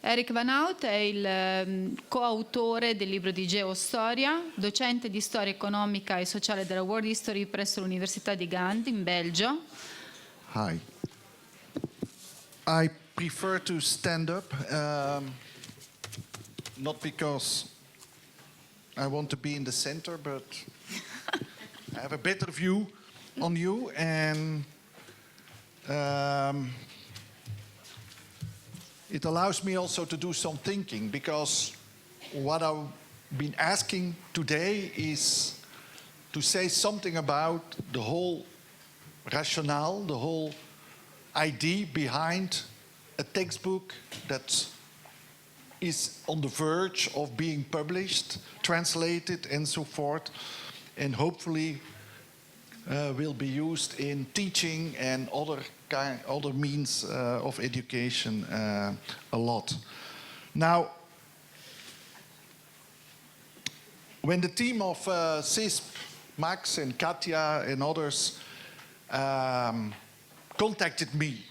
Eric Vanhaute è il coautore del libro di Geostoria, docente di storia economica e sociale della World History presso l'Università di Ghent in Belgio. Hi. I prefer to stand up, not because I want to be in the center, but I have a better view on you, and it allows me also to do some thinking, because what I've been asking today is to say something about the whole rationale, the whole idea behind a textbook that is on the verge of being published, translated, and so forth, and hopefully will be used in teaching and other means of education a lot. Now, when the team of CISP, Max and Katja and others contacted me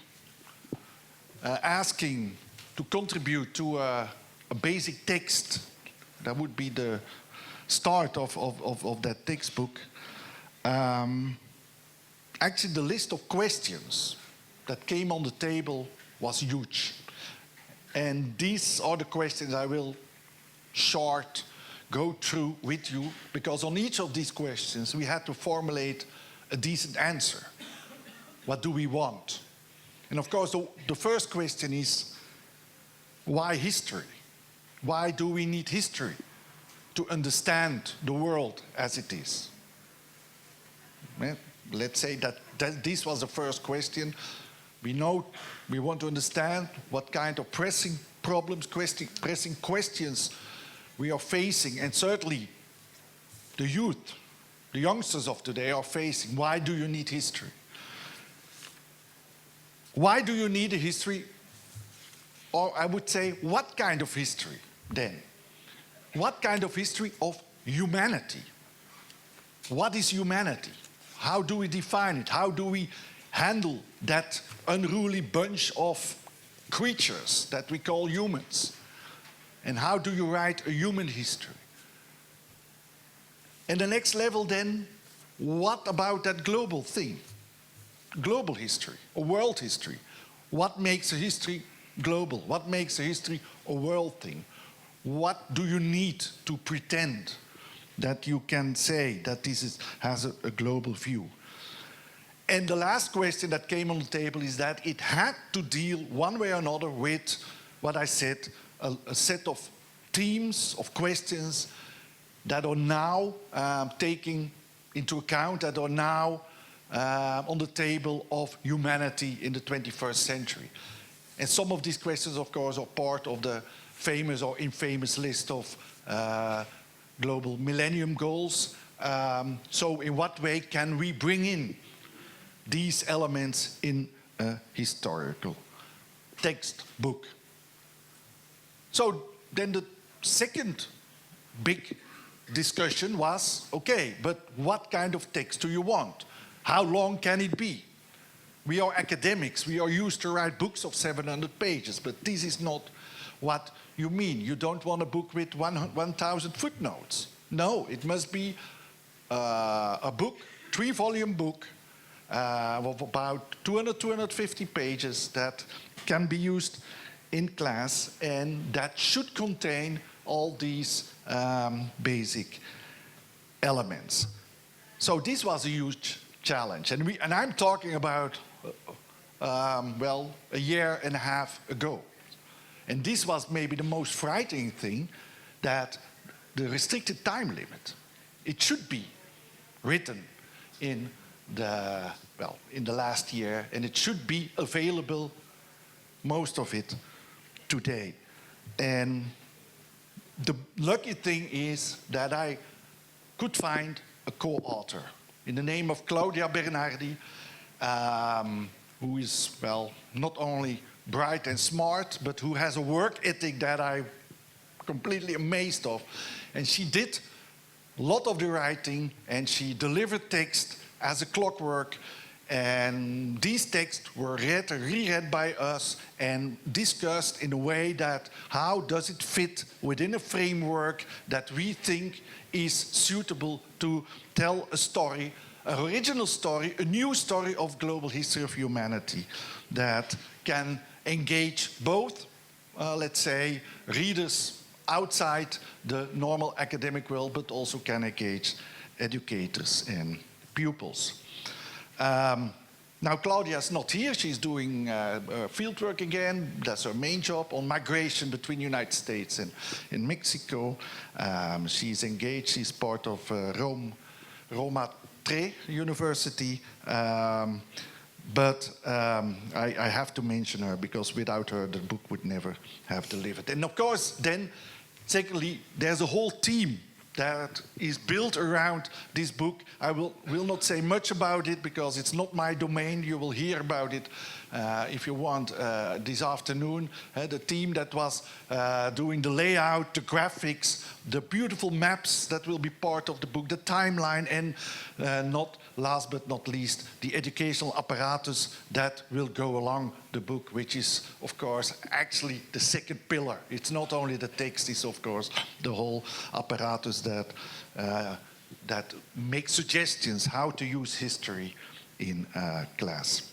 asking to contribute to a basic text that would be the start of that textbook, actually the list of questions that came on the table was huge. And these are the questions I will go through with you, because on each of these questions we had to formulate a decent answer. What do we want? And of course the first question is, why history? Why do we need history to understand the world as it is? Let's say that this was the first question. We know we want to understand what kind of pressing problems, pressing questions we are facing, and certainly the youth, the youngsters of today are facing. Why do you need history? Why do you need a history? Or I would say, what kind of history then? What kind of history of humanity? What is humanity? How do we define it? How do we handle that unruly bunch of creatures that we call humans? And how do you write a human history? And the next level then, what about that global thing? Global history, or world history. What makes a history global? What makes a history a world thing? What do you need to pretend that you can say that this has a global view? And the last question that came on the table is that it had to deal one way or another with what I said, a set of themes, of questions that are now taking into account, that are now on the table of humanity in the 21st century. And some of these questions, of course, are part of the famous or infamous list of global millennium goals. So in what way can we bring in these elements in a historical textbook? So then the second big discussion was, okay, but what kind of text do you want? How long can it be? We are academics, we are used to write books of 700 pages, but this is not what you mean. You don't want a book with 1,000 footnotes. No, it must be a book, 3-volume book of about 200, 250 pages that can be used in class, and that should contain all these basic elements. So this was a huge challenge, and I'm talking about well, a year and a half ago. And this was maybe the most frightening thing, that the restricted time limit, it should be written in the last year, and it should be available, most of it, today. And the lucky thing is that I could find a co-author in the name of Claudia Bernardi, who is, well, not only bright and smart, but who has a work ethic that I'm completely amazed of. And she did a lot of the writing, and she delivered text as a clockwork, And these texts were read and reread by us and discussed in a way that how does it fit within a framework that we think is suitable to tell a story, an original story, a new story of global history of humanity that can engage both, let's say, readers outside the normal academic world, but also can engage educators and pupils. Now Claudia's not here, she's doing field work again, that's her main job, on migration between the United States and Mexico. She's engaged, she's part of Roma III University, but I have to mention her because without her the book would never have delivered. And of course then, secondly, there's a whole team that is built around this book. I will not say much about it because it's not my domain. You will hear about it if you want this afternoon. The team that was doing the layout, the graphics, the beautiful maps that will be part of the book, the timeline, and not last but not least, the educational apparatus that will go along the book, which is, of course, actually the second pillar. It's not only the text, it's, of course, the whole apparatus that, that makes suggestions how to use history in class.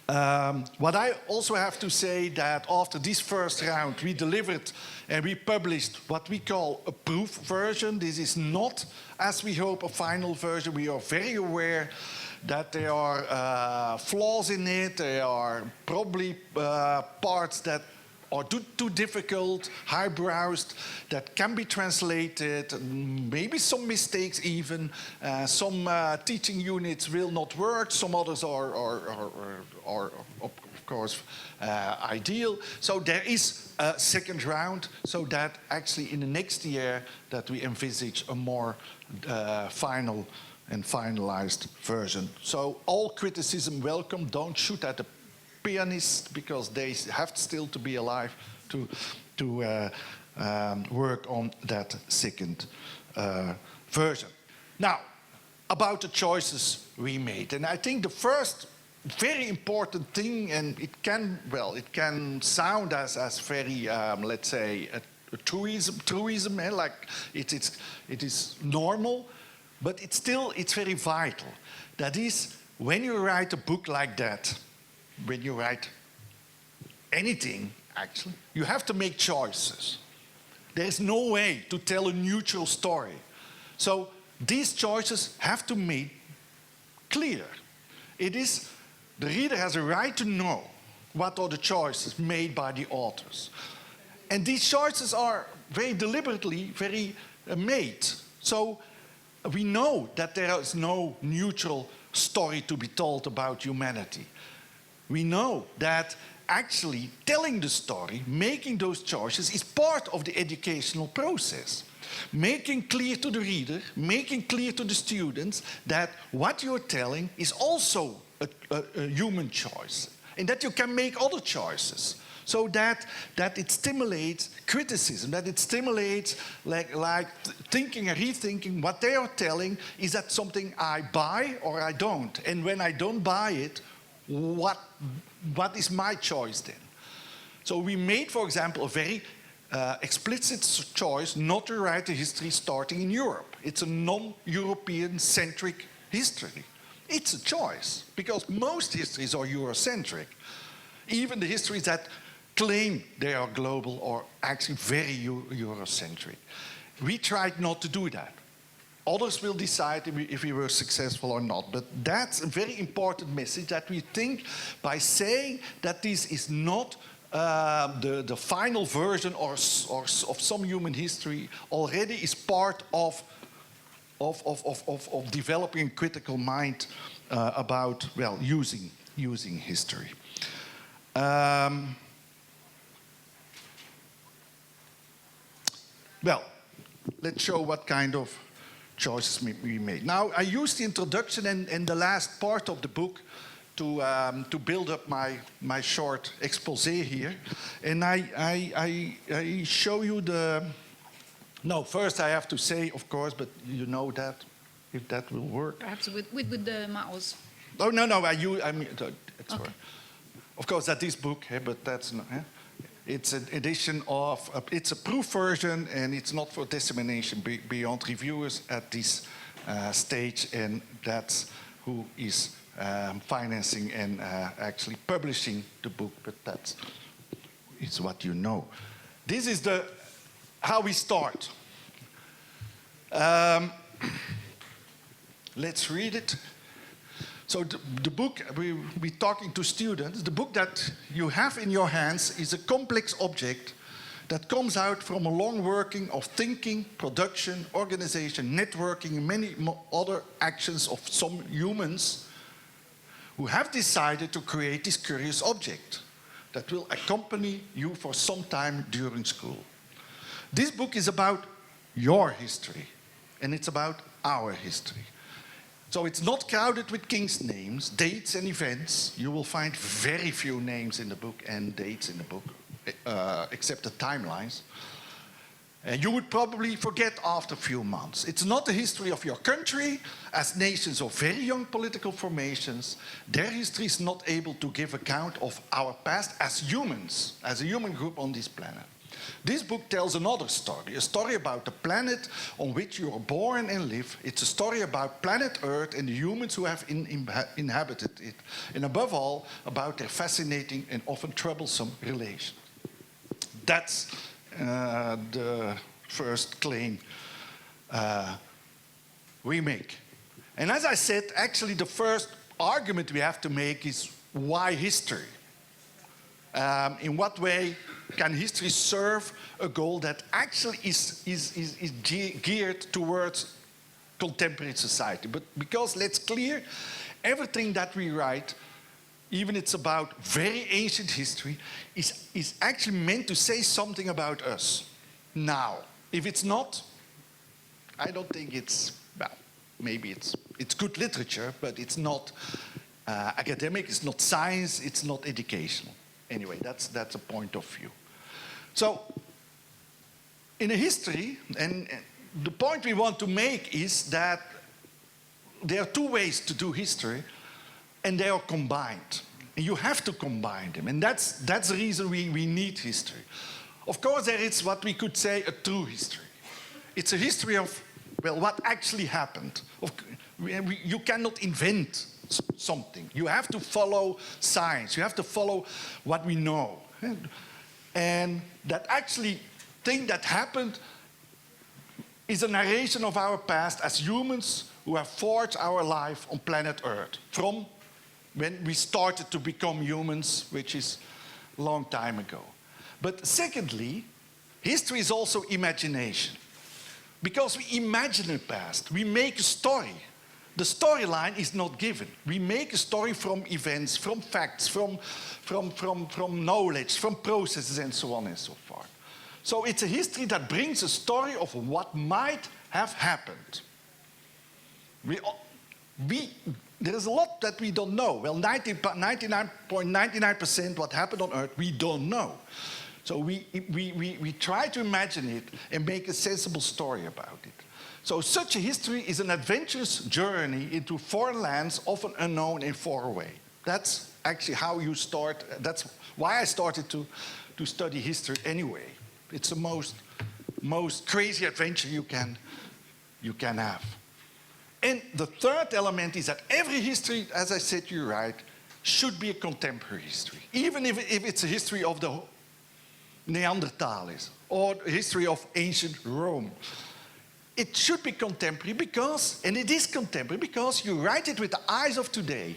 What I also have to say that after this first round, we delivered and we published what we call a proof version. This is not, as we hope, a final version. We are very aware that there are flaws in it. There are probably parts that are too difficult, high-browsed, that can be translated, maybe some mistakes even. Some teaching units will not work, some others are of course, ideal. So there is a second round, so that actually in the next year that we envisage a more final and finalized version. So all criticism welcome, don't shoot at the pianists because they have still to be alive to work on that second version. Now, about the choices we made, and I think the first very important thing, and it can sound as very, let's say, a truism, like it is normal, but it's very vital. That is, when you write a book like that, when you write anything, actually, you have to make choices. There's no way to tell a neutral story. So these choices have to be made clear. It is, the reader has a right to know what are the choices made by the authors. And these choices are very deliberately made. So we know that there is no neutral story to be told about humanity. We know that actually telling the story, making those choices, is part of the educational process. Making clear to the reader, making clear to the students that what you're telling is also a human choice, and that you can make other choices. So that it stimulates criticism, that it stimulates like thinking and rethinking what they are telling. Is that something I buy or I don't? And when I don't buy it, what is my choice then? So we made, for example, a very explicit choice not to write a history starting in Europe. It's a non-European centric history. It's a choice, because most histories are Eurocentric. Even the histories that claim they are global are actually very Eurocentric. We tried not to do that. Others will decide if we were successful or not. But that's a very important message, that we think by saying that this is not the final version of some human history already is part of developing a critical mind about, well, using history. Well, let's show what kind of choices we made. Now, I used the introduction and the last part of the book to build up my short expose here. And I show you the... No, first I have to say, of course, but you know that, if that will work. Perhaps with the mouse. Oh, no, I mean, it's okay. Of course, that is book, but that's not. It's an edition of, it's a proof version, and it's not for dissemination beyond reviewers at this stage, and that's who is financing and actually publishing the book, but it's what you know. This is how we start. Let's read it. So the book, we're talking to students, the book that you have in your hands is a complex object that comes out from a long working of thinking, production, organization, networking, and many other actions of some humans who have decided to create this curious object that will accompany you for some time during school. This book is about your history, and it's about our history. So it's not crowded with king's names, dates and events. You will find very few names in the book and dates in the book, except the timelines. And you would probably forget after a few months. It's not the history of your country, as nations of very young political formations. Their history is not able to give account of our past as humans, as a human group on this planet. This book tells another story, a story about the planet on which you are born and live. It's a story about planet Earth and the humans who have inhabited it. And above all, about their fascinating and often troublesome relations. That's the first claim we make. And as I said, actually the first argument we have to make is why history? In what way can history serve a goal that actually is geared towards contemporary society? But because, let's clear, everything that we write, even it's about very ancient history, is actually meant to say something about us now. If it's not, I don't think it's, well, maybe it's good literature, but it's not academic, it's not science, it's not educational. Anyway, that's a point of view. So, in a history, and the point we want to make is that there are two ways to do history, and they are combined. And you have to combine them, and that's the reason we need history. Of course, there is what we could say a true history. It's a history of, well, what actually happened. You cannot invent something. You have to follow science. You have to follow what we know. And that actually thing that happened is a narration of our past as humans who have forged our life on planet Earth from when we started to become humans, which is a long time ago. But secondly, history is also imagination. Because we imagine the past, we make a story. The storyline is not given. We make a story from events, from facts, from knowledge, from processes, and so on and so forth. So it's a history that brings a story of what might have happened. There is a lot that we don't know. Well, 99.99% what happened on Earth, we don't know. So we try to imagine it and make a sensible story about it. So such a history is an adventurous journey into foreign lands, often unknown and far away. That's actually how you start. That's why I started to study history anyway. It's the most crazy adventure you can have. And the third element is that every history, as I said, you're right, should be a contemporary history. Even if it's a history of the Neanderthals or a history of ancient Rome. It should be contemporary because, and it is contemporary because you write it with the eyes of today.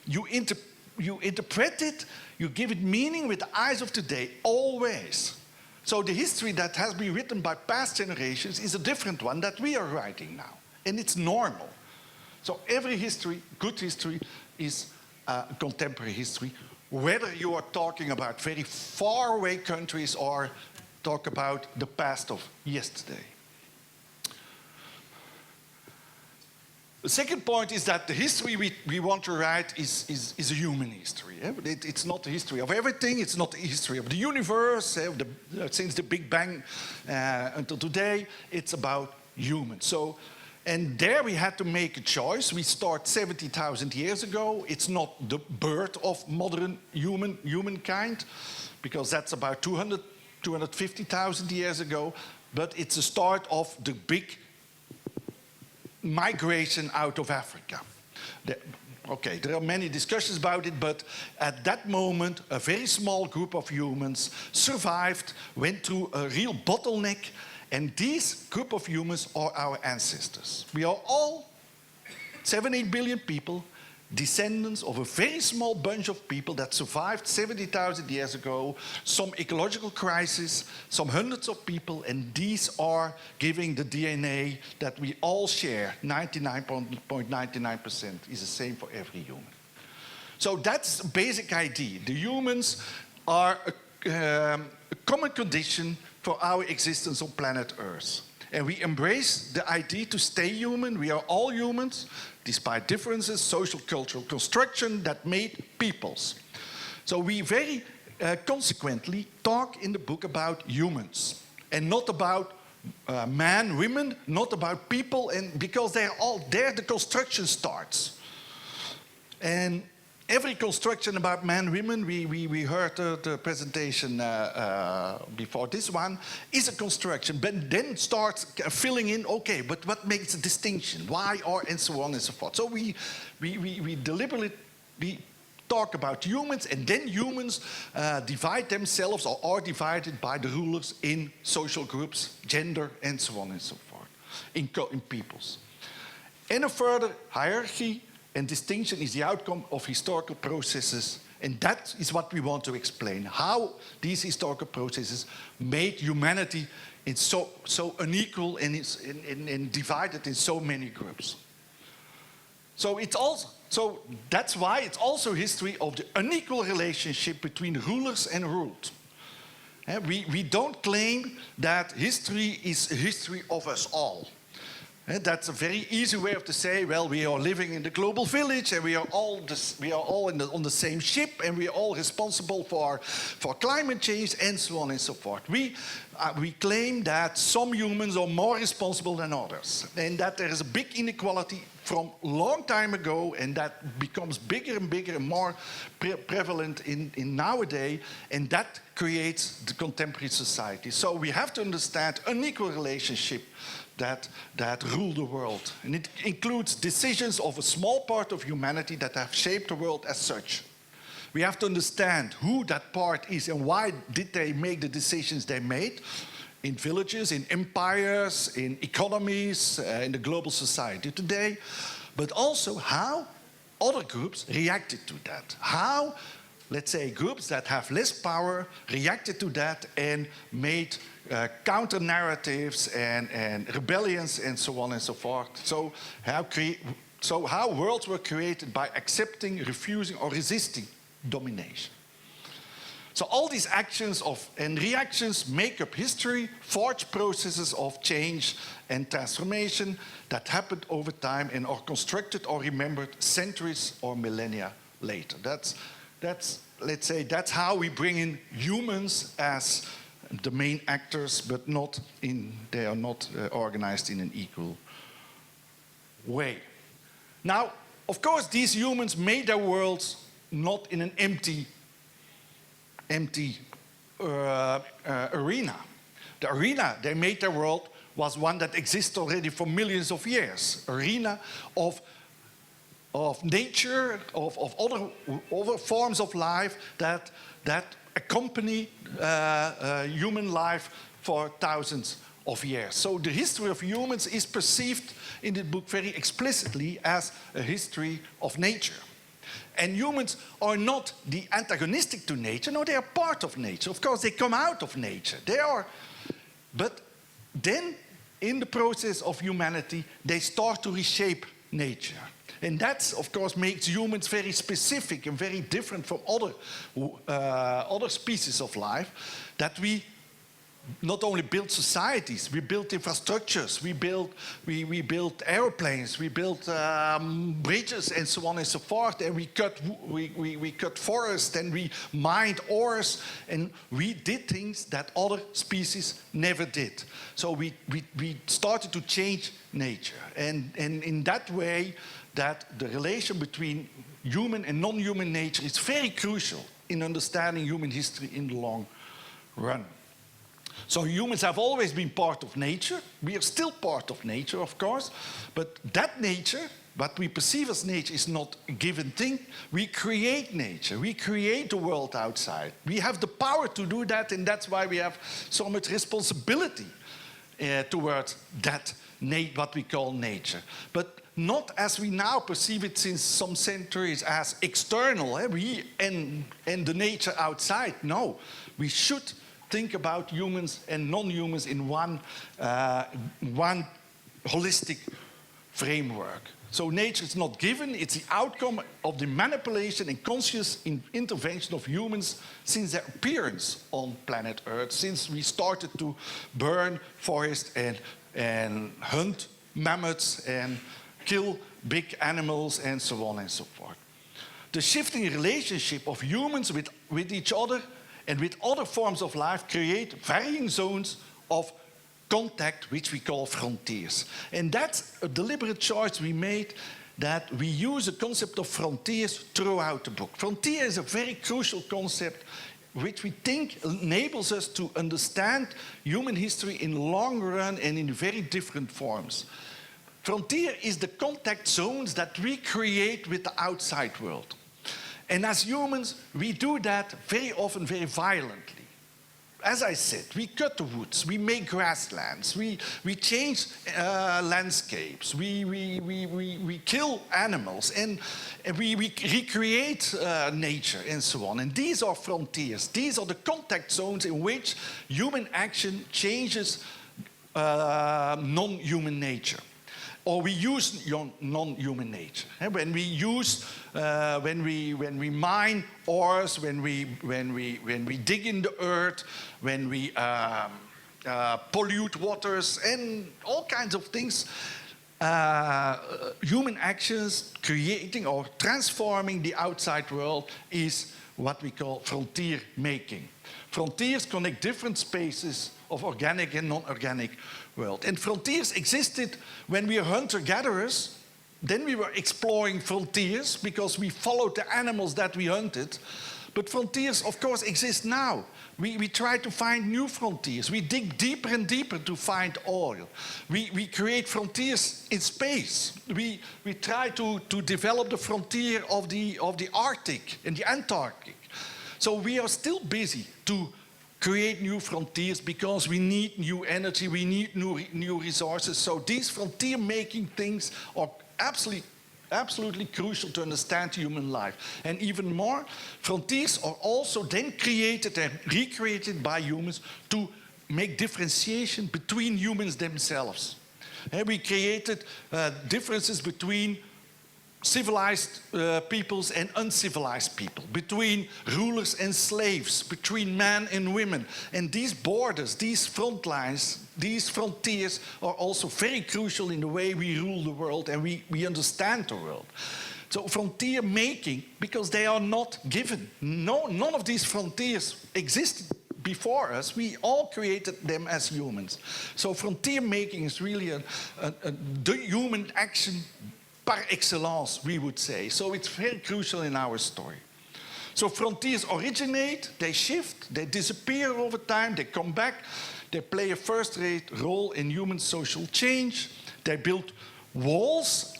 You interpret it, you give it meaning with the eyes of today, always. So the history that has been written by past generations is a different one that we are writing now. And it's normal. So every history, good history, is contemporary history, whether you are talking about very far away countries or talk about the past of yesterday. The second point is that the history we want to write is a human history. It's not the history of everything. It's not the history of the universe. Since the Big Bang until today, it's about humans. So And there we had to make a choice. We start 70,000 years ago. It's not the birth of modern humankind, because that's about 250,000 years ago, but it's the start of the big migration out of Africa. Okay, there are many discussions about it, but at that moment, a very small group of humans survived, went through a real bottleneck, and these group of humans are our ancestors. We are all 7-8 billion people, descendants of a very small bunch of people that survived 70,000 years ago, some ecological crisis, some hundreds of people, and these are giving the DNA that we all share. 99.99% is the same for every human. So that's the basic idea. The humans are a common condition for our existence on planet Earth. And we embrace the idea to stay human. We are all humans, despite differences, social, cultural construction that made peoples. So we very consequently talk in the book about humans, and not about man, women, not about people, and because they're all there, the construction starts. And every construction about man, women, we heard the presentation before this one, is a construction, but then starts filling in, okay, but what makes a distinction? Why are, and so on and so forth. So we deliberately talk about humans, and then humans divide themselves or are divided by the rulers in social groups, gender, and so on and so forth, in peoples. And a further hierarchy and distinction is the outcome of historical processes, and that is what we want to explain, how these historical processes made humanity so unequal and divided in so many groups. So that's why it's also history of the unequal relationship between rulers and ruled. We don't claim that history is a history of us all. And that's a very easy way of to say, well, we are living in the global village, and we are all on the same ship, and we are all responsible for climate change, and so on and so forth. We claim that some humans are more responsible than others, and that there is a big inequality from a long time ago, and that becomes bigger and bigger and more prevalent in nowadays, and that creates the contemporary society. So we have to understand unequal relationship that rule the world. And it includes decisions of a small part of humanity that have shaped the world as such. We have to understand who that part is and why did they make the decisions they made in villages, in empires, in economies, in the global society today, but also how other groups reacted to that. How, let's say, groups that have less power reacted to that and made counter-narratives and rebellions and so on and so forth. So how worlds were created by accepting, refusing, or resisting domination. So all these actions and reactions make up history, forge processes of change and transformation that happened over time and are constructed or remembered centuries or millennia later. Let's say that's how we bring in humans as the main actors, but they are not organized in an equal way. Now, of course, these humans made their worlds not in an empty arena. The arena they made their world was one that exists already for millions of years. Arena of nature, of other forms of life that accompany human life for thousands of years. So the history of humans is perceived in the book very explicitly as a history of nature. And humans are not the antagonistic to nature. No, they are part of nature. Of course, they come out of nature. But then, in the process of humanity, they start to reshape nature. And that, of course, makes humans very specific and very different from other species of life, that we not only built societies, we built infrastructures, we built airplanes, we built bridges and so on and so forth, and we cut forests and we mined ores, and we did things that other species never did. So we started to change nature, and in that way that the relation between human and non-human nature is very crucial in understanding human history in the long run. So humans have always been part of nature. We are still part of nature, of course, but that nature, what we perceive as nature, is not a given thing. We create nature. We create the world outside. We have the power to do that, and that's why we have so much responsibility towards that, what we call nature. But not as we now perceive it since some centuries as external, we and the nature outside. No, we should think about humans and non-humans in one holistic framework. So nature is not given, it's the outcome of the manipulation and conscious intervention of humans since their appearance on planet Earth, since we started to burn forests and hunt mammoths and kill big animals and so on and so forth. The shifting relationship of humans with each other and with other forms of life create varying zones of contact, which we call frontiers. And that's a deliberate choice we made, that we use the concept of frontiers throughout the book. Frontier is a very crucial concept which we think enables us to understand human history in the long run and in very different forms. Frontier is the contact zones that we create with the outside world. And as humans, we do that very often very violently. As I said, we cut the woods, we make grasslands, we change landscapes, we kill animals, and we recreate nature and so on. And these are frontiers. These are the contact zones in which human action changes non-human nature. Or we use non-human nature. When we use, when we mine ores, when we dig in the earth, when we pollute waters, and all kinds of things, human actions creating or transforming the outside world is what we call frontier making. Frontiers connect different spaces of organic and non-organic world. And frontiers existed when we were hunter-gatherers. Then we were exploring frontiers because we followed the animals that we hunted. But frontiers, of course, exist now. We try to find new frontiers. We dig deeper and deeper to find oil. We create frontiers in space. We try to develop the frontier of the Arctic and the Antarctic. So we are still busy to create new frontiers because we need new energy, we need new resources. So these frontier-making things are absolutely crucial to understand human life. And even more, frontiers are also then created and recreated by humans to make differentiation between humans themselves. And we created differences between civilized peoples and uncivilized people, between rulers and slaves, between men and women. And these borders, these front lines, these frontiers are also very crucial in the way we rule the world and we understand the world. So frontier making, because they are not given. None of these frontiers existed before us. We all created them as humans. So frontier making is really the human action par excellence, we would say. So it's very crucial in our story. So frontiers originate, they shift, they disappear over time, they come back, they play a first-rate role in human social change. They build walls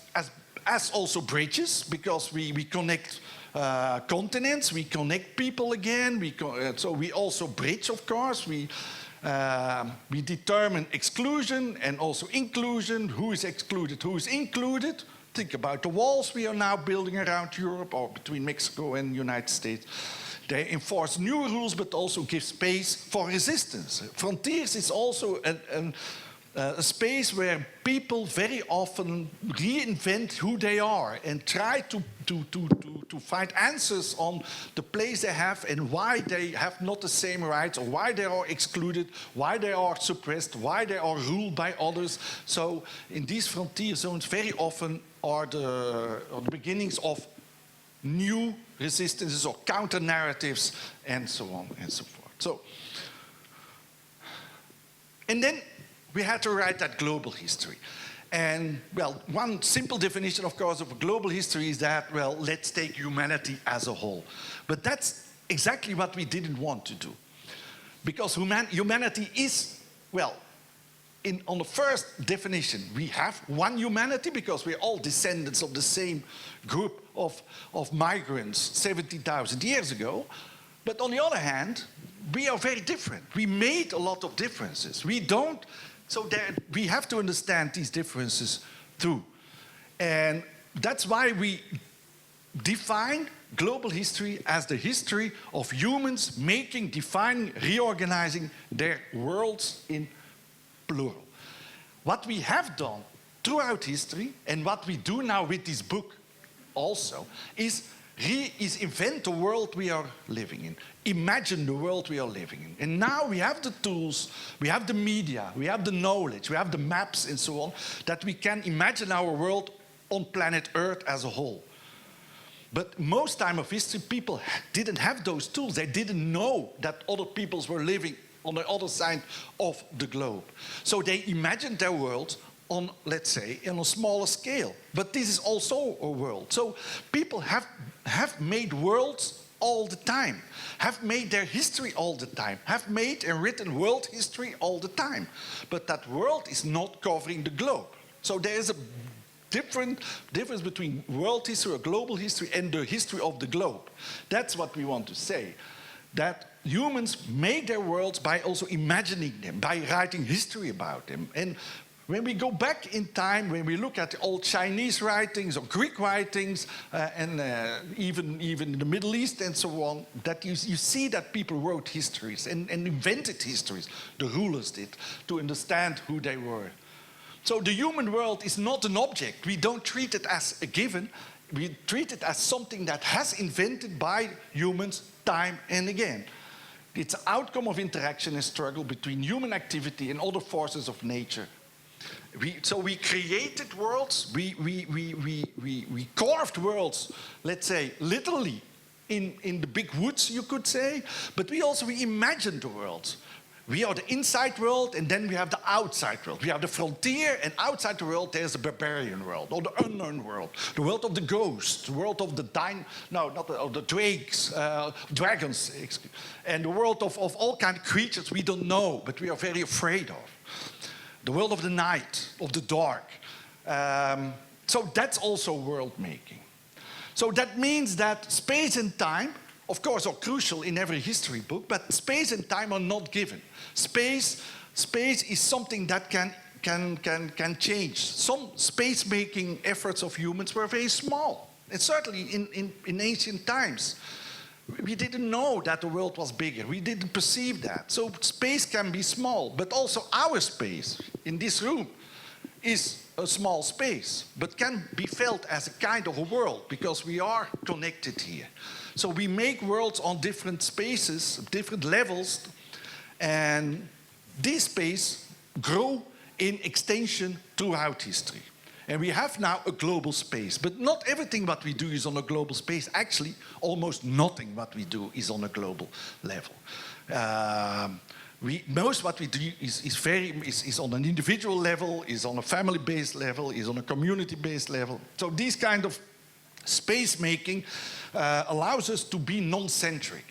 as also bridges, because we connect continents, we connect people again, so we also bridge, of course. We determine exclusion and also inclusion, who is excluded, who is included. Think about the walls we are now building around Europe or between Mexico and the United States. They enforce new rules, but also give space for resistance. Frontiers is also a space where people very often reinvent who they are and try to to find answers on the place they have and why they have not the same rights, or why they are excluded, why they are suppressed, why they are ruled by others. So in these frontier zones very often are the beginnings of new resistances or counter-narratives and so on and so forth. So, and then we had to write that global history. And, well, one simple definition, of course, of a global history is that, well, let's take humanity as a whole. But that's exactly what we didn't want to do. Because humanity is, well, on the first definition, we have one humanity because we're all descendants of the same group of migrants 70,000 years ago. But on the other hand, we are very different. We made a lot of differences. We don't. So we have to understand these differences too. And that's why we define global history as the history of humans making, defining, reorganizing their worlds in plural. What we have done throughout history, and what we do now with this book also, is invent the world we are living in. Imagine the world we are living in. And now we have the tools, we have the media, we have the knowledge, we have the maps and so on, that we can imagine our world on planet Earth as a whole. But most time of history, people didn't have those tools. They didn't know that other peoples were living on the other side of the globe. So they imagined their world on, let's say, on a smaller scale. But this is also a world. So people have made worlds all the time, have made their history all the time, have made and written world history all the time. But that world is not covering the globe. So there is a difference between world history or global history and the history of the globe. That's what we want to say. That humans made their worlds by also imagining them, by writing history about them. And when we go back in time, when we look at the old Chinese writings or Greek writings, and even in the Middle East and so on, that you see that people wrote histories and invented histories, the rulers did, to understand who they were. So the human world is not an object. We don't treat it as a given. We treat it as something that has invented by humans time and again. It's an outcome of interaction and struggle between human activity and other forces of nature. So we created worlds, we carved worlds, let's say, literally in the big woods, you could say, but we imagined the worlds. We are the inside world, and then we have the outside world. We have the frontier, and outside the world, there's the barbarian world, or the unknown world, the world of the ghosts, the world of the dragons, and the world of all kinds of creatures we don't know, but we are very afraid of. The world of the night, of the dark. So that's also world making. So that means that space and time, of course, are crucial in every history book, but space and time are not given. Space is something that can change. Some space-making efforts of humans were very small, and certainly in ancient times. We didn't know that the world was bigger. We didn't perceive that. So space can be small, but also our space in this room is a small space, but can be felt as a kind of a world because we are connected here. So we make worlds on different spaces, different levels, and these spaces grow in extension throughout history. And we have now a global space, but not everything what we do is on a global space. Actually, almost nothing what we do is on a global level. Most what we do is on an individual level, is on a family-based level, is on a community-based level. So these kind of space making allows us to be non-centric.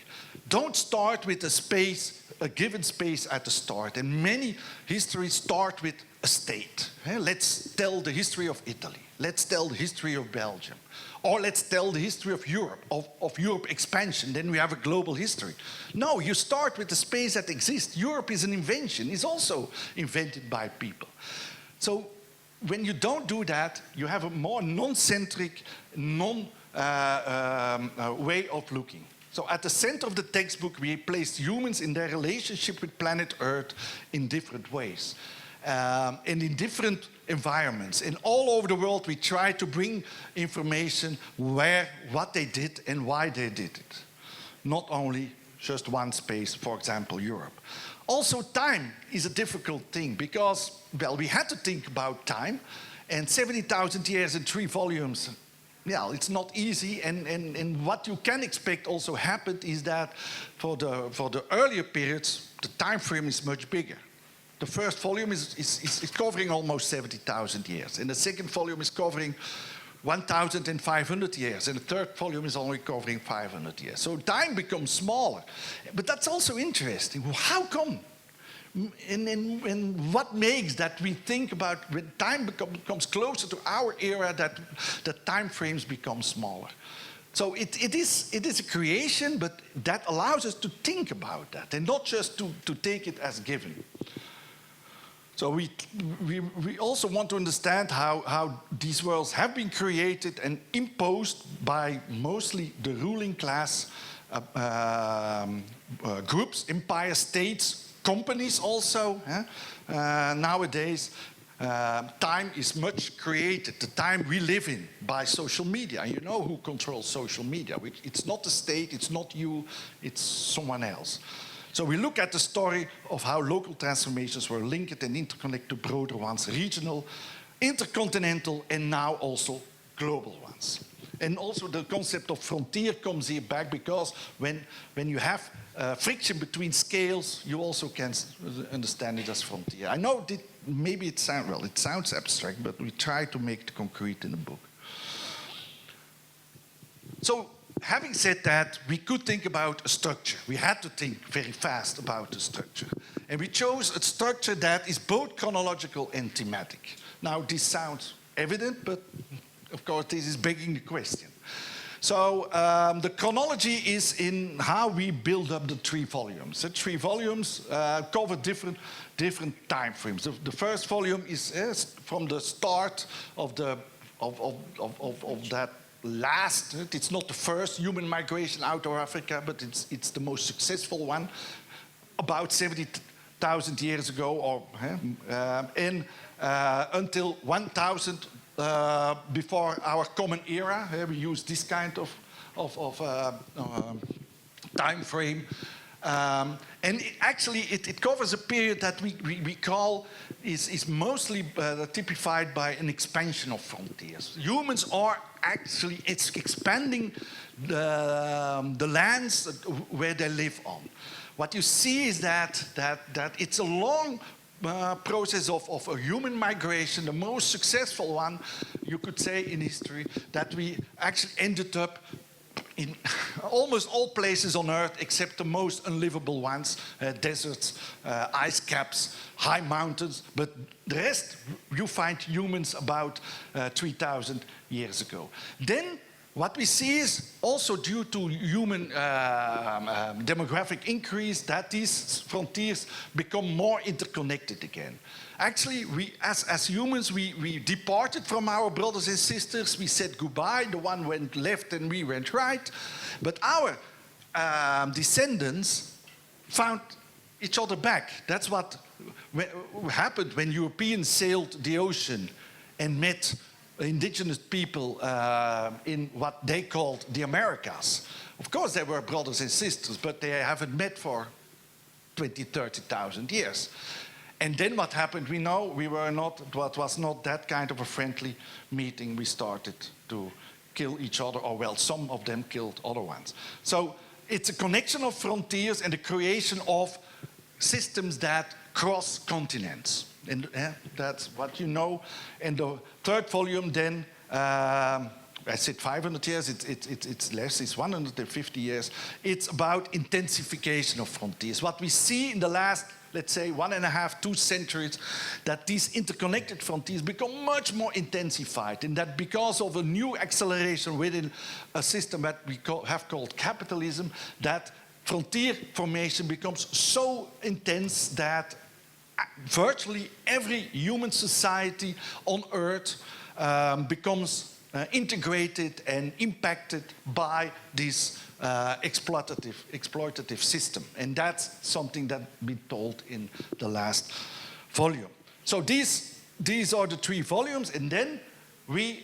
Don't start with a given space at the start. And many histories start with a state. Let's tell the history of Italy. Let's tell the history of Belgium. Or let's tell the history of Europe, of Europe expansion. Then we have a global history. No, you start with the space that exists. Europe is an invention. It's also invented by people. So when you don't do that, you have a more non-centric, way of looking. So at the center of the textbook, we placed humans in their relationship with planet Earth in different ways. And in different environments. And all over the world, we try to bring information what they did and why they did it. Not only just one space, for example, Europe. Also, time is a difficult thing because, well, we had to think about time, and 70,000 years in 3 volumes, yeah, it's not easy. And what you can expect also happened is that for the earlier periods, the time frame is much bigger. The first volume is covering almost 70,000 years, and the second volume is covering 1,500 years, and the third volume is only covering 500 years. So time becomes smaller. But that's also interesting. How come? And what makes that we think about when time becomes closer to our era that the time frames become smaller? So it is a creation, but that allows us to think about that and not just to take it as given. So we also want to understand how these worlds have been created and imposed by mostly the ruling class groups, empire states, companies also. Nowadays, time is much created, the time we live in, by social media. And you know who controls social media. It's not the state, it's not you, it's someone else. So we look at the story of how local transformations were linked and interconnected to broader ones, regional, intercontinental, and now also global ones. And also the concept of frontier comes here back because when you have friction between scales, you also can understand it as frontier. I know maybe it sounds abstract, but we try to make it concrete in the book. So, having said that, we could think about a structure. We had to think very fast about the structure. And we chose a structure that is both chronological and thematic. Now, this sounds evident, but of course, this is begging the question. So, the chronology is in how we build up the 3 volumes. The 3 volumes cover different time frames. The first volume is from the start of that last, it's not the first human migration out of Africa, but it's the most successful one, about 70,000 years ago, or until 1,000 before our common era. We use this kind of time frame. And it covers a period that we call is mostly typified by an expansion of frontiers. Humans are actually expanding the lands where they live on. What you see is that it's a long process of a human migration, the most successful one, you could say, in history, that we actually ended up in almost all places on Earth except the most unlivable ones, deserts, ice caps, high mountains, but the rest you find humans about 3,000 years ago. Then what we see is also due to human demographic increase that these frontiers become more interconnected again. Actually, as humans, we departed from our brothers and sisters. We said goodbye. The one went left and we went right. But our descendants found each other back. That's what happened when Europeans sailed the ocean and met indigenous people in what they called the Americas. Of course, they were brothers and sisters, but they haven't met for 20,000, 30,000 years. And then what happened, we know it was not that kind of a friendly meeting. We started to kill each other, or well, some of them killed other ones. So it's a connection of frontiers and the creation of systems that cross continents. And that's what you know. And the third volume then, I said 500 years, it's less, it's 150 years. It's about intensification of frontiers. What we see in the last, let's say, 1.5, 2 centuries, that these interconnected frontiers become much more intensified, and that because of a new acceleration within a system that we have called capitalism, that frontier formation becomes so intense that virtually every human society on Earth becomes integrated and impacted by this exploitative system. And that's something that we told in the last volume. So these these are the 3 volumes, and then we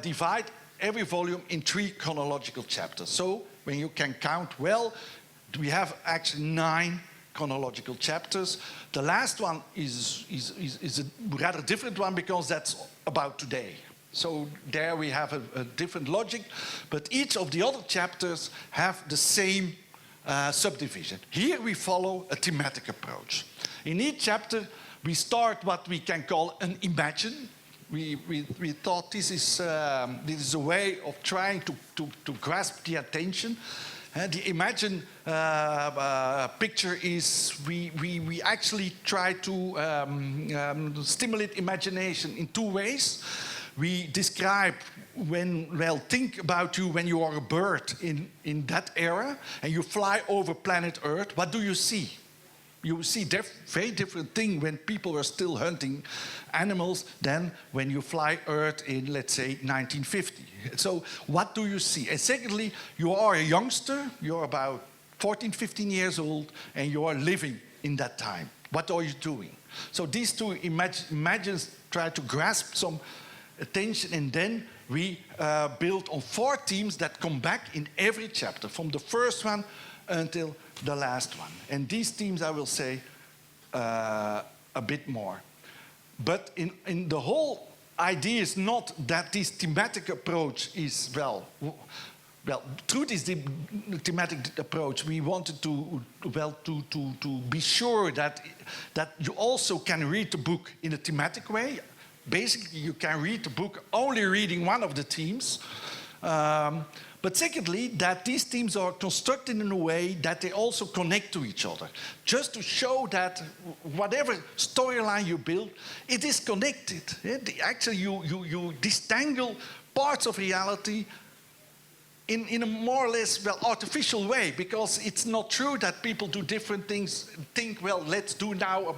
divide every volume in 3 chronological chapters. So when you can count well, we have actually 9 chronological chapters. The last one is a rather different one because that's about today. So there we have a different logic, but each of the other chapters have the same subdivision. Here we follow a thematic approach. In each chapter we start what we can call an imagine. We thought this is a way of trying to grasp the attention. The imagine picture is we actually try to stimulate imagination in 2 ways. We describe think about you when you are a bird in that era and you fly over planet Earth. What do you see? You see very different thing when people were still hunting animals than when you fly Earth in, let's say, 1950. So what do you see? And secondly, you are a youngster, you're about 14, 15 years old, and you are living in that time. What are you doing? So these 2 imagines try to grasp some attention, and then we build on 4 themes that come back in every chapter, from the first one until the last one. And these themes, I will say a bit more. But in the whole idea is not that this thematic approach is, well, through this thematic approach, we wanted to be sure that you also can read the book in a thematic way. Basically, you can read the book only reading one of the themes. But secondly, that these themes are constructed in a way that they also connect to each other. Just to show that whatever storyline you build, it is connected. Actually, you disentangle parts of reality in a more or less, artificial way, because it's not true that people do different things, think, let's do now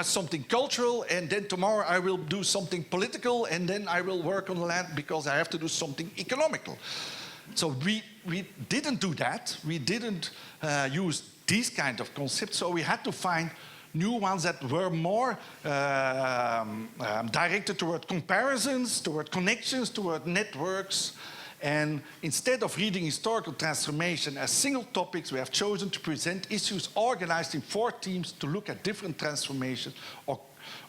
something cultural, and then tomorrow I will do something political, and then I will work on the land because I have to do something economical. So we didn't do that. We didn't use these kind of concepts, so we had to find new ones that were more directed toward comparisons, toward connections, toward networks. And instead of reading historical transformation as single topics, we have chosen to present issues organized in 4 themes to look at different transformations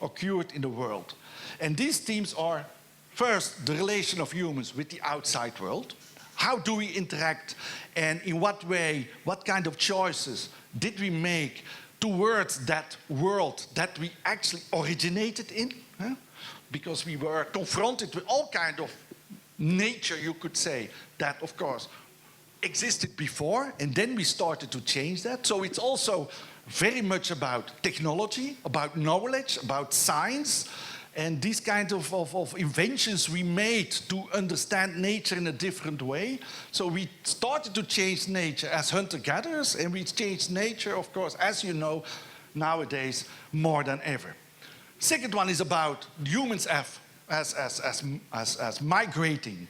occurred in the world. And these themes are, first, the relation of humans with the outside world. How do we interact, and in what way, what kind of choices did we make towards that world that we actually originated in? Because we were confronted with all kinds of nature, you could say, that of course existed before, and then we started to change that. So it's also very much about technology, about knowledge, about science, and these kinds of inventions we made to understand nature in a different way. So we started to change nature as hunter-gatherers, and we changed nature, of course, as you know, nowadays more than ever. Second one is about humans as migrating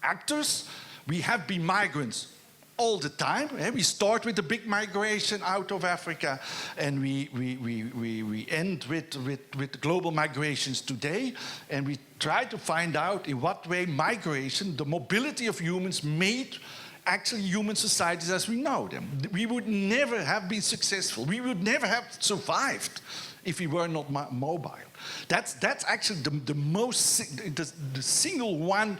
actors. We have been migrants all the time. We start with the big migration out of Africa, and we end with global migrations today, and we try to find out in what way migration, the mobility of humans, made actually human societies as we know them. We would never have been successful. We would never have survived if we were not mobile. That's actually the single one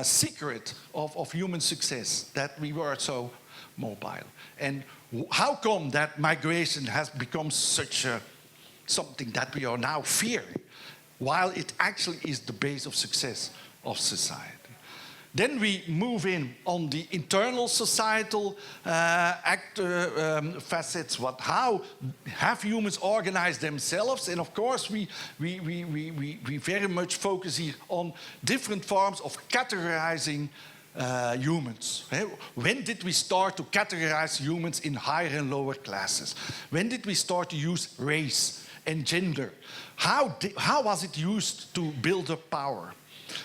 secret of human success, that we were so mobile. And how come that migration has become such something that we are now fearing, while it actually is the base of success of society? Then we move in on the internal societal facets. How have humans organized themselves? And of course, we very much focus here on different forms of categorizing humans. When did we start to categorize humans in higher and lower classes? When did we start to use race and gender? How was it used to build up power?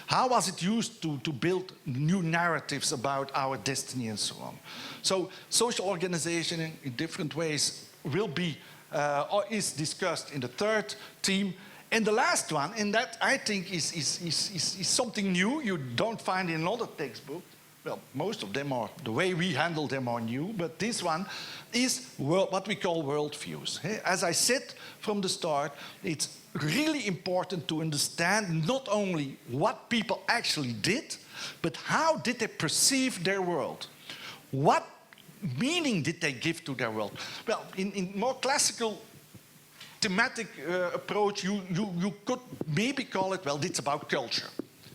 How was it used to build new narratives about our destiny and so on? So social organization in different ways will be or is discussed in the third theme. And the last one, and that I think is something new you don't find in another textbook. Well, most of them are, the way we handle them are new, but this one is what we call worldviews. As I said from the start, it's really important to understand not only what people actually did, but how did they perceive their world? What meaning did they give to their world? Well, in more classical thematic approach, you could maybe call it, well, it's about culture.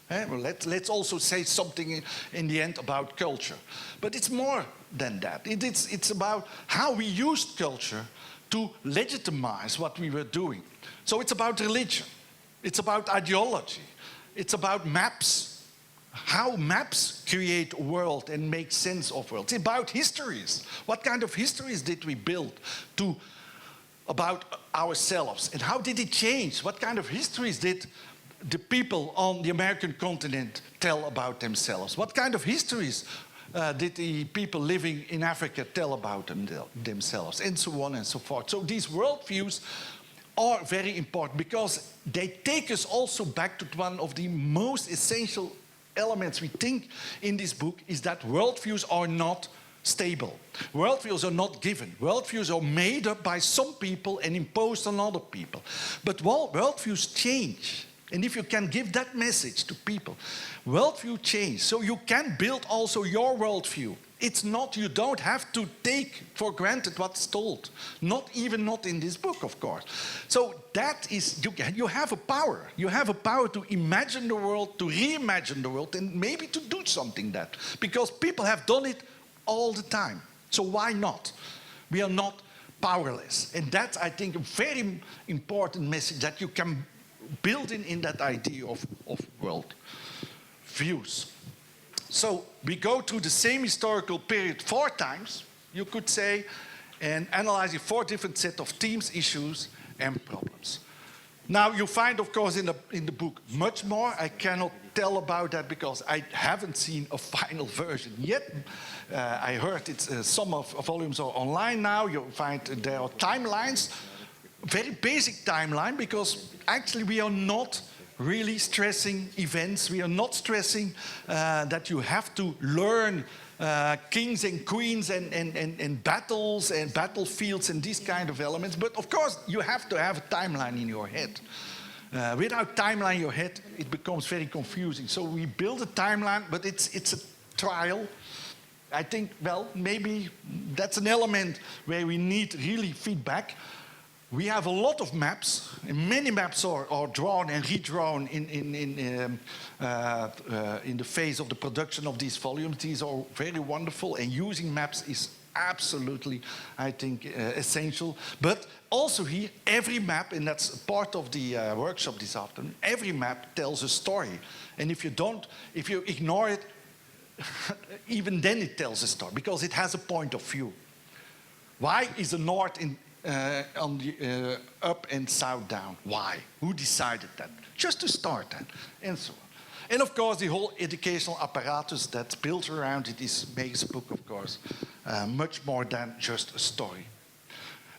Well, let's also say something in the end about culture. But it's more than that. It's about how we used culture to legitimize what we were doing. So it's about religion. It's about ideology. It's about maps. How maps create a world and make sense of worlds. It's about histories. What kind of histories did we build about ourselves? And how did it change? What kind of histories did the people on the American continent tell about themselves? What kind of histories did the people living in Africa tell about themselves? And so on and so forth. So these worldviews are very important because they take us also back to one of the most essential elements we think in this book, is that worldviews are not stable. Worldviews are not given. Worldviews are made up by some people and imposed on other people. But worldviews change. And if you can give that message to people, worldview change. So you can build also your worldview. It's not, you don't have to take for granted what's told. Not in this book, of course. So that is, you have a power. You have a power to imagine the world, to reimagine the world, and maybe to do something that. Because people have done it all the time. So why not? We are not powerless. And that's, I think, a very important message that you can build in that idea of world views. So we go through the same historical period 4 times, you could say, and analyzing 4 different sets of themes, issues, and problems. Now you find, of course, in the book much more. I cannot tell about that because I haven't seen a final version yet. I heard some of volumes are online now. You'll find there are timelines, very basic timeline, because actually we are not really stressing events. We are not stressing that you have to learn kings and queens and battles and battlefields and these kind of elements. But of course, you have to have a timeline in your head. Without timeline in your head, it becomes very confusing. So we build a timeline, but it's a trial. I think, well, maybe that's an element where we need really feedback. We have a lot of maps, and many maps are drawn and redrawn in the phase of the production of these volumes. These are very wonderful, and using maps is absolutely, I think, essential. But also here, every map, and that's part of the workshop this afternoon, every map tells a story. And if you ignore it, even then it tells a story, because it has a point of view. Why is the north on the up and south down? Why? Who decided that? Just to start that, and so on. And of course, the whole educational apparatus that's built around it makes a book, of course, much more than just a story.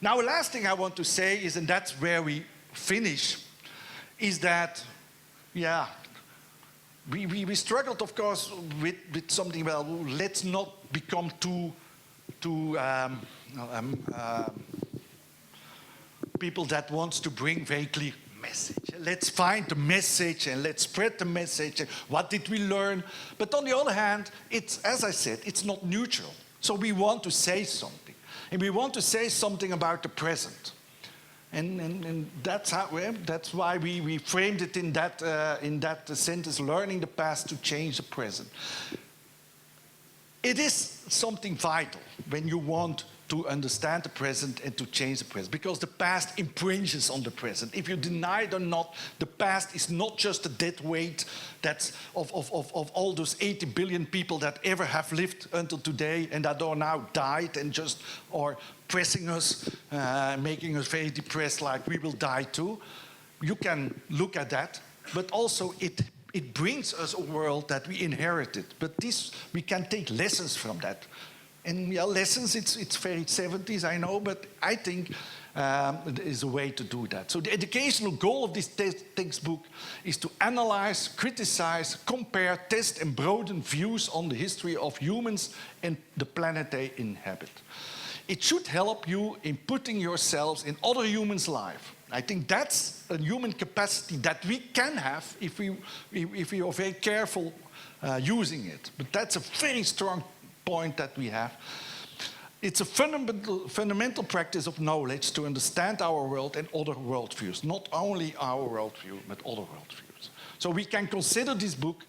Now, the last thing I want to say is, and that's where we finish, is that, yeah, we struggled, of course, with something. Well, let's not become too people that wants to bring very clear message. Let's find the message and let's spread the message. What did we learn? But on the other hand, it's, as I said, it's not neutral. So we want to say something. And we want to say something about the present. And that's why we framed it in that sentence, learning the past to change the present. It is something vital when you want to understand the present and to change the present, because the past impinges on the present. If you deny it or not, the past is not just a dead weight that's of all those 80 billion people that ever have lived until today and that are now died and just are pressing us, making us very depressed, like we will die too. You can look at that, but also it brings us a world that we inherited. But we can take lessons from that. And yeah, lessons, it's very 70s, I know, but I think it is a way to do that. So the educational goal of this textbook is to analyze, criticize, compare, test, and broaden views on the history of humans and the planet they inhabit. It should help you in putting yourselves in other humans' lives. I think that's a human capacity that we can have if we are very careful using it. But that's a very strong point that we have. It's a fundamental practice of knowledge to understand our world and other worldviews. Not only our worldview, but other worldviews. So we can consider this book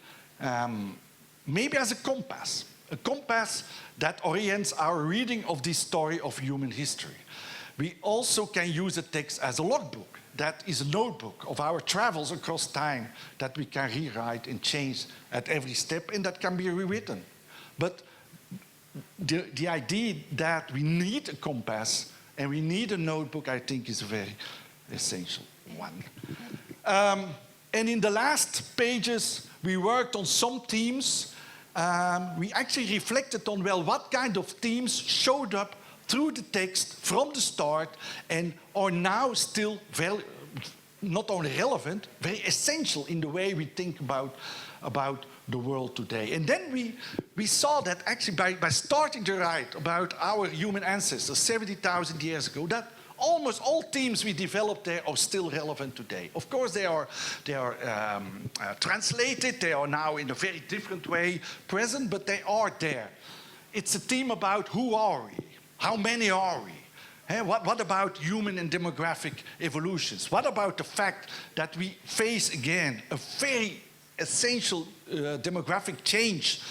maybe as a compass that orients our reading of this story of human history. We also can use the text as a logbook. That is a notebook of our travels across time that we can rewrite and change at every step, and that can be rewritten. But the idea that we need a compass and we need a notebook, I think, is a very essential one. And in the last pages, we worked on some themes. We actually reflected on, well, what kind of themes showed up through the text from the start and are now still very, not only relevant, very essential in the way we think about the world today. And then we saw that actually by starting to write about our human ancestors 70,000 years ago, that almost all themes we developed there are still relevant today. Of course, they are translated, they are now in a very different way present, but they are there. It's a theme about who are we? How many are we? What about human and demographic evolutions? What about the fact that we face again a very essential demographic change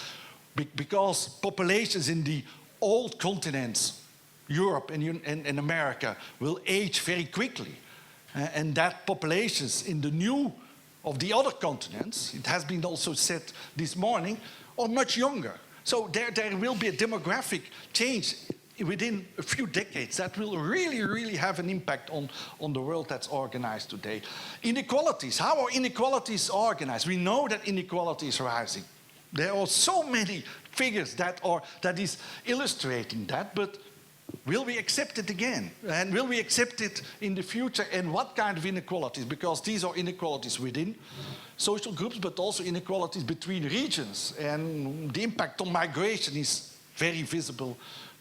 because populations in the old continents, Europe and America, will age very quickly. And that populations in the new of the other continents, it has been also said this morning, are much younger. So there will be a demographic change within a few decades that will really have an impact on the world that's organized today. Inequalities, how are inequalities organized? We know that inequality is rising. There are so many figures that is illustrating that, but will we accept it again? And will we accept it in the future? And what kind of inequalities? Because these are inequalities within social groups, but also inequalities between regions. And the impact on migration is very visible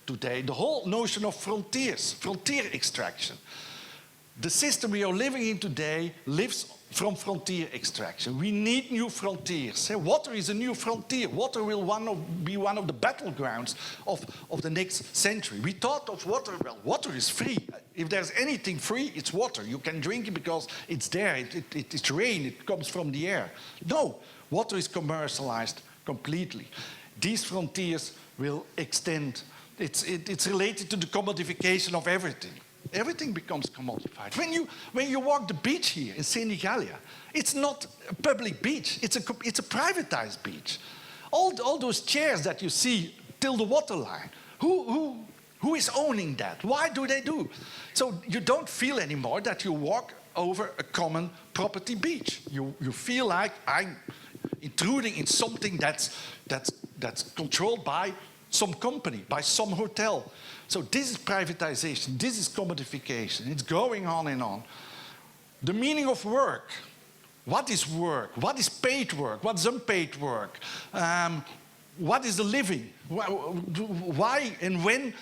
today. The whole notion of frontiers, frontier extraction. The system we are living in today lives from frontier extraction. We need new frontiers. Water is a new frontier. Water will be one of the battlegrounds of the next century. We thought of water, well, water is free. If there's anything free, it's water. You can drink it because it's there. It's rain, it comes from the air. No, water is commercialized completely. These frontiers will extend. It's related to the commodification of everything. Everything becomes commodified. When you walk the beach here in Senigallia, it's not a public beach. It's a privatized beach. All those chairs that you see till the waterline, who is owning that? Why do they do? So you don't feel anymore that you walk over a common property beach. You feel like I'm intruding in something that's controlled by some company, by some hotel. So this is privatization, this is commodification. It's going on and on. The meaning of work. What is work? What is paid work? What's unpaid work? What is the living? Why and when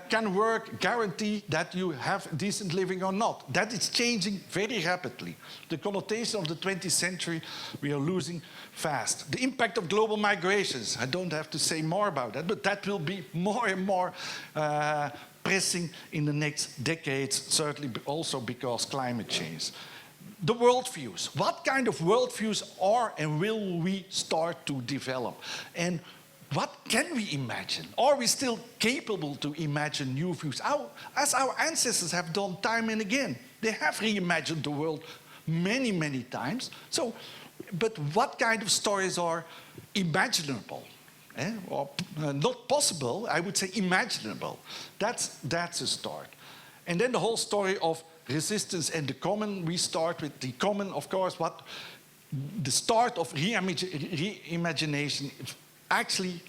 can work guarantee that you have decent living or not? That is changing very rapidly. The connotation of the 20th century we are losing fast. The impact of global migrations, I don't have to say more about that, but that will be more and more pressing in the next decades, certainly also because climate change. The worldviews. What kind of worldviews are and will we start to develop? And what can we imagine? Are we still capable to imagine new views? As our ancestors have done time and again. They have reimagined the world many, many times. So, but what kind of stories are imaginable? Or not possible, I would say imaginable. That's a start. And then the whole story of resistance and the common, we start with the common, of course, the start of reimagination actually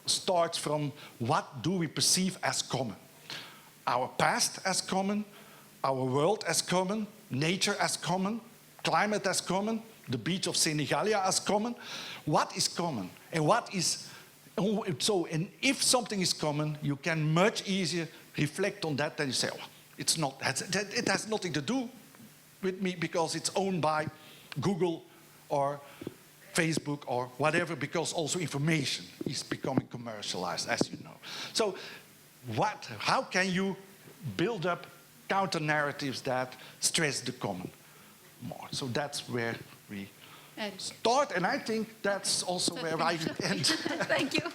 starts from what do we perceive as common. Our past as common, our world as common, nature as common, climate as common, the beach of Senigallia as common. What is common? And what is... and if something is common, you can much easier reflect on that than you say, oh, it's not, it has nothing to do with me because it's owned by Google or Facebook or whatever, because also information is becoming commercialized, as you know. So how can you build up counter-narratives that stress the common more? So that's where we start, and I think that's also where I end. Thank you.